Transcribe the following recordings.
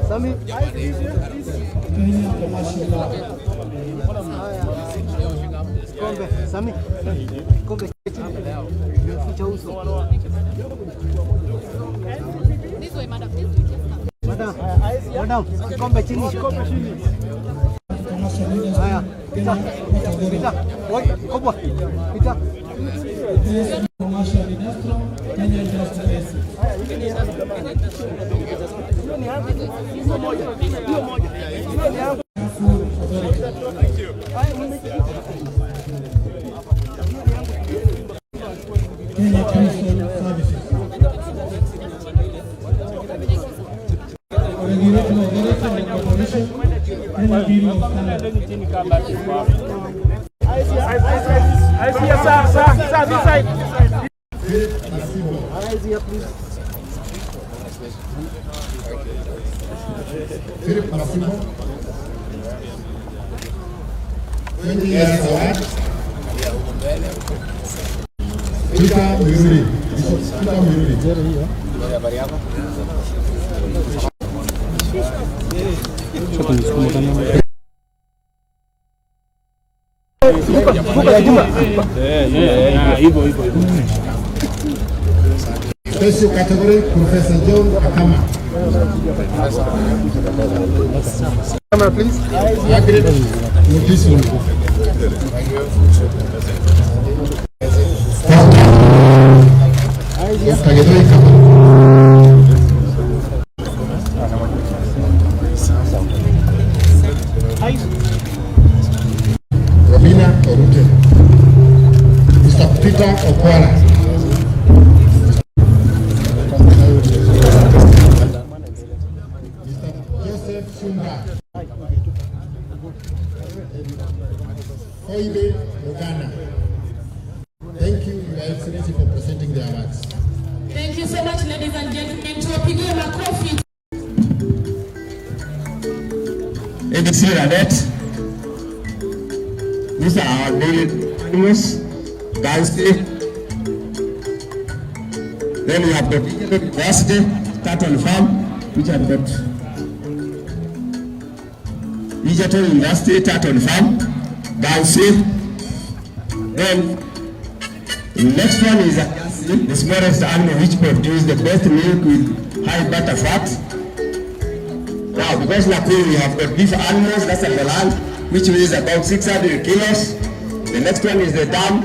Sami. Kombe, Sami. Kombe chini. Ficha uso. Madam, kombe chini. Haya, pita. Oi, kubwa. Pita. Philip Marasimo, 20 years old. Peter Miruri. Peter Miruri. Special category, Professor John Akama. Camera, please. With this one. Robina Orute. Mr. Peter Okwara. Thank you, Your Excellency, for presenting the awards. Thank you so much, ladies and gentlemen. Tuwapigie makofi. ABC Radet. These are our daily animals, dynasty. Then we have got university, cattle farm, which have got Digital University, cattle farm, dynasty. Then the next one is the smallest animal which produces the best milk with high butter fat. Now, because Nakuru we have got beef animals, that's a land which weighs about 600 kilos. The next one is the dam,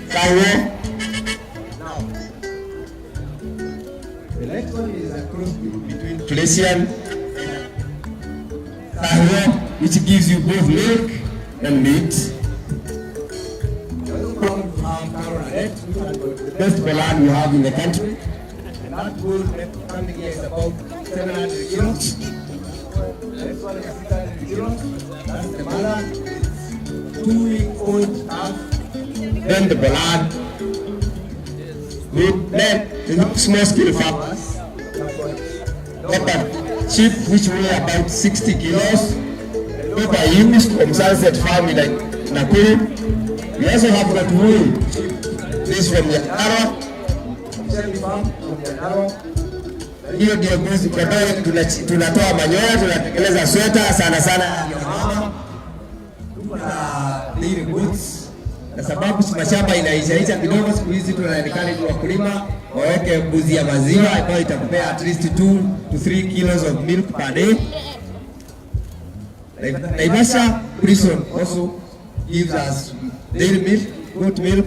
cow. The next one is a cross between Frisian, which gives you both milk and meat. The best land we have in the country. And that bull coming here is about 700 kilos. Next one is 600 kilos. That's the mother. 2-week-old calf. Then the blood. Then the small scale farmers. Leopard sheep which weigh about 60 kilos. Leopard ewes from Sunset Farm in Nakuru. We also have got wool. This from Yakara. Hiyo ndio ngozi kwa tunatoa manyoya, tunatengeneza sweta sana sana ya mama. Tuko na dairy goods. Na sababu mashamba inaishaisha kidogo siku hizi tunaendelea kwa wakulima waweke mbuzi ya maziwa ambayo itakupea at least 2 to 3 kilos of milk per day. Naivasha prison also gives us dairy milk, goat milk.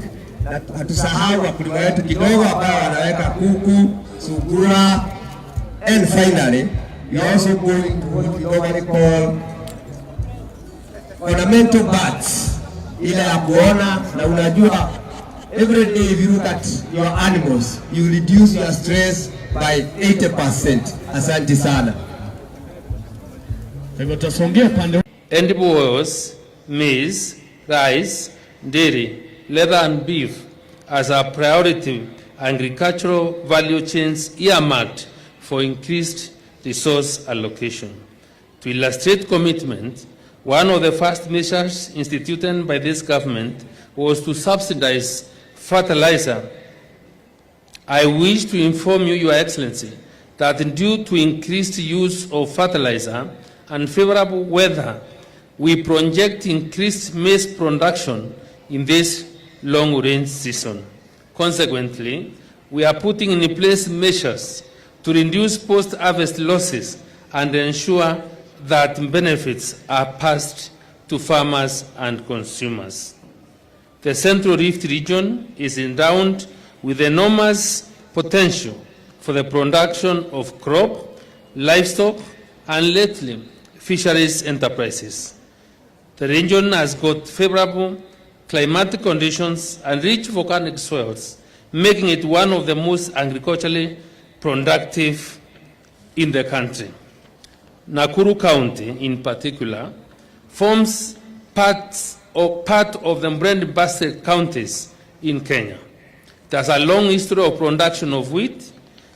Hatusahau wakulima wetu kidogo ambao wanaweka kuku, sungura, and finally we are also going to what we normally call ornamental birds. Ile ya kuona na unajua every day if you look at your animals you reduce your stress by 80%. Asante sana. Edible oils, maize, rice, dairy, leather and beef as our priority agricultural value chains earmarked for increased resource allocation. To illustrate commitment, one of the first measures instituted by this government was to subsidize fertilizer. I wish to inform you, Your Excellency, that due to increased use of fertilizer and favorable weather, we project increased maize production in this long-range season. Consequently, we are putting in place measures to reduce post-harvest losses and ensure that benefits are passed to farmers and consumers. The Central Rift region is endowed with enormous potential for the production of crop, livestock, and lately, fisheries enterprises. The region has got favorable climatic conditions and rich volcanic soils, making it one of the most agriculturally productive in the country. Nakuru County, in particular, forms part of the bread-basket counties in Kenya. There's a long history of production of wheat,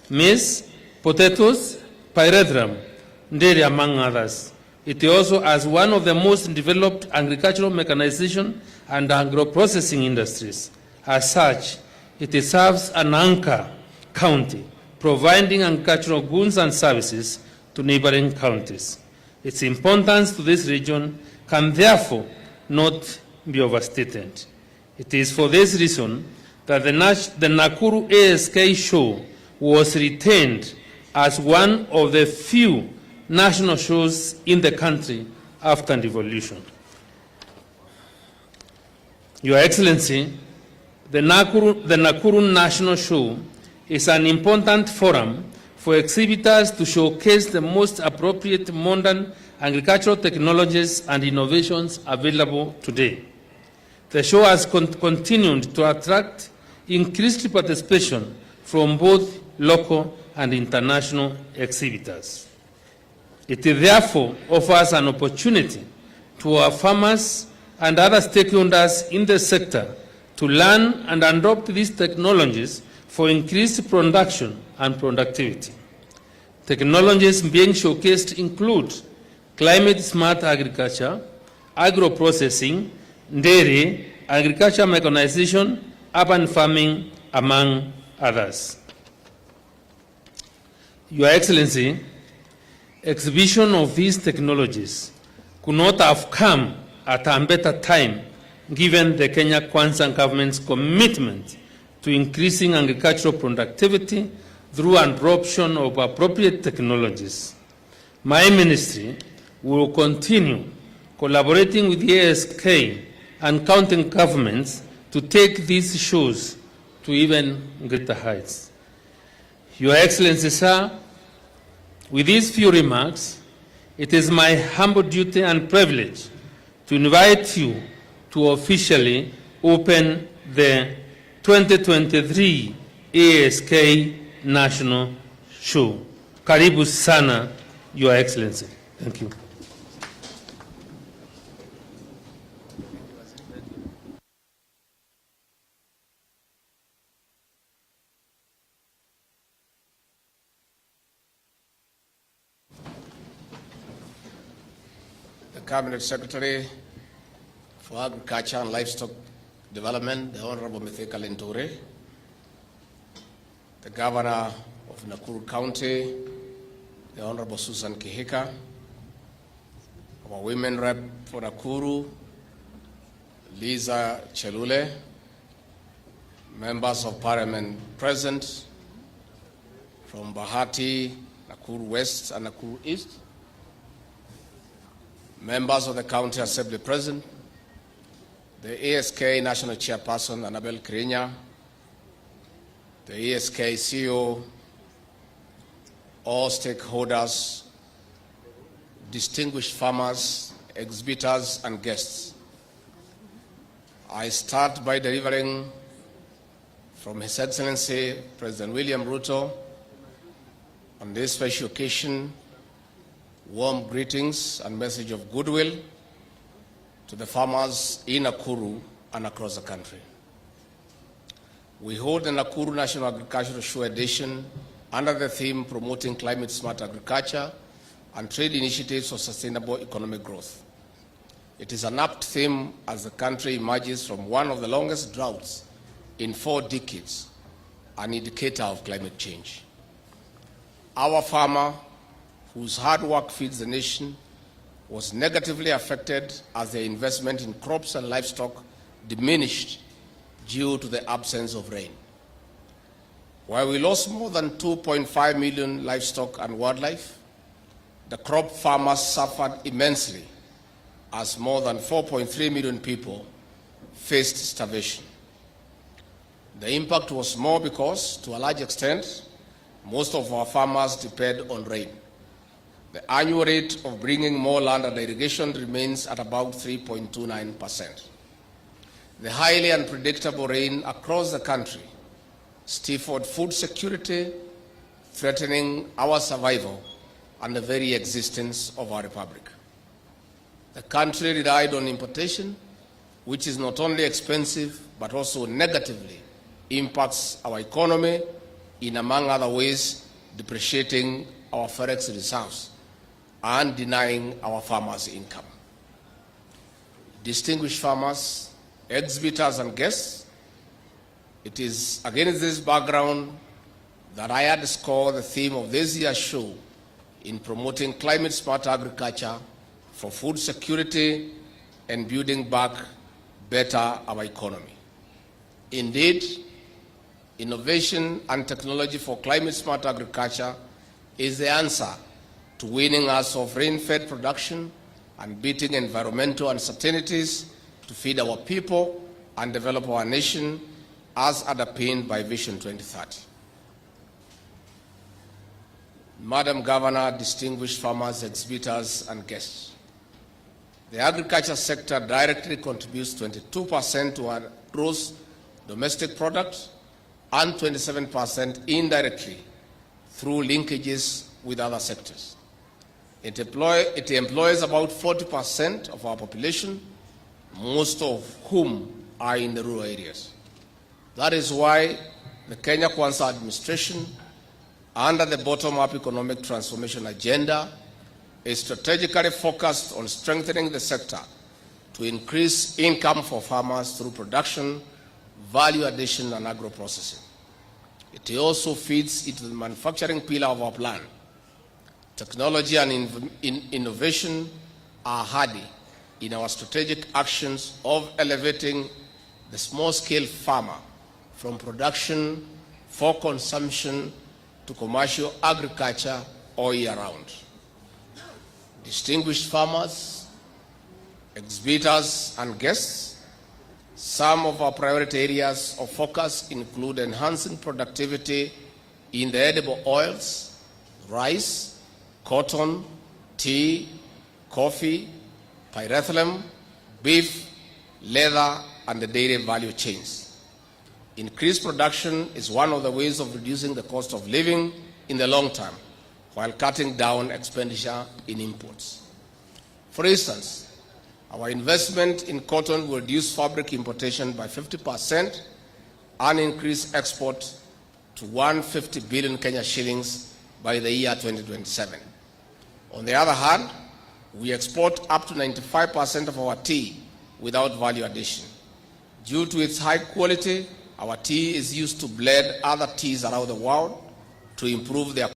maize, potatoes, pyrethrum, dairy, among others. It also has one of the most developed agricultural mechanization and agro-processing industries. As such, it serves an anchor county, providing agricultural goods and services to neighboring counties. Its importance to this region can therefore not be overstated. It is for this reason that the Nakuru ASK show was retained as one of the few national shows in the country after devolution. Your Excellency, the Nakuru National Show is an important forum for exhibitors to showcase the most appropriate modern agricultural technologies and innovations available today. The show has continued to attract increased participation from both local and international exhibitors. It therefore offers an opportunity to our farmers and other stakeholders in the sector to learn and adopt these technologies for increased production and productivity. Technologies being showcased include climate-smart agriculture, agro-processing, dairy, agriculture mechanization, urban farming, among others. Your Excellency, exhibition of these technologies could not have come at a better time given the Kenya Kwanza government's commitment to increasing agricultural productivity through adoption of appropriate technologies. My ministry will continue collaborating with the ASK and county governments to take these shows to even greater heights. Your Excellency, sir, with these few remarks, it is my humble duty and privilege to invite you to officially open the 2023 ASK National Show. Karibu sana, Your Excellency. Thank you. The Cabinet Secretary for Agriculture and Livestock Development, the Honorable Mithika Linturi, the Governor of Nakuru County, the Honorable Susan Kihika, our Women Rep for Nakuru, Lisa Chelule, Members of Parliament present from Bahati, Nakuru West and Nakuru East, Members of the County Assembly present, the ASK National Chairperson, Annabel Kirinyaga, the ASK CEO, all stakeholders, distinguished farmers, exhibitors, and guests. I start by delivering from His Excellency President William Ruto on this special occasion warm greetings and message of goodwill to the farmers in Nakuru and across the country. We hold the Nakuru National Agricultural Show edition under the theme Promoting Climate Smart Agriculture and trade initiatives for sustainable economic growth. It is an apt theme as the country emerges from one of the longest droughts in 4 decades, an indicator of climate change. Our farmer, whose hard work feeds the nation, was negatively affected as their investment in crops and livestock diminished due to the absence of rain. While we lost more than 2.5 million livestock and wildlife, the crop farmers suffered immensely as more than 4.3 million people faced starvation. The impact was more because, to a large extent, most of our farmers depend on rain. The annual rate of bringing more land under irrigation remains at about 3.29%. The highly unpredictable rain across the country stifled food security, threatening our survival and the very existence of our republic. The country relied on importation, which is not only expensive but also negatively impacts our economy in, among other ways, depreciating our forex reserves and denying our farmers income. Distinguished farmers, exhibitors and guests, it is against this background that I underscore the theme of this year's show in promoting climate-smart agriculture for food security and building back better our economy. Indeed, innovation and technology for climate-smart agriculture is the answer to winning us of rain-fed production and beating environmental uncertainties to feed our people and develop our nation as underpinned by Vision 2030. Madam Governor, distinguished farmers, exhibitors, and guests, the agriculture sector directly contributes 22% to our gross domestic product and 27% indirectly through linkages with other sectors. It employs about 40% of our population, most of whom are in the rural areas. That is why the Kenya Kwanza administration, under the bottom-up economic transformation agenda, is strategically focused on strengthening the sector to increase income for farmers through production, value addition, and agro-processing. It also feeds into the manufacturing pillar of our plan. Technology and innovation are hardy in our strategic actions of elevating the small-scale farmer from production for consumption to commercial agriculture all year round. Distinguished farmers, exhibitors, and guests, some of our priority areas of focus include enhancing productivity in the edible oils, rice, cotton, tea, coffee, pyrethrum, beef, leather, and the dairy value chains. Increased production is one of the ways of reducing the cost of living in the long term, while cutting down expenditure in imports. For instance, our investment in cotton will reduce fabric importation by 50% and increase export to 150 billion Kenya shillings by the year 2027. On the other hand, we export up to 95% of our tea without value addition. Due to its high quality, our tea is used to blend other teas around the world to improve their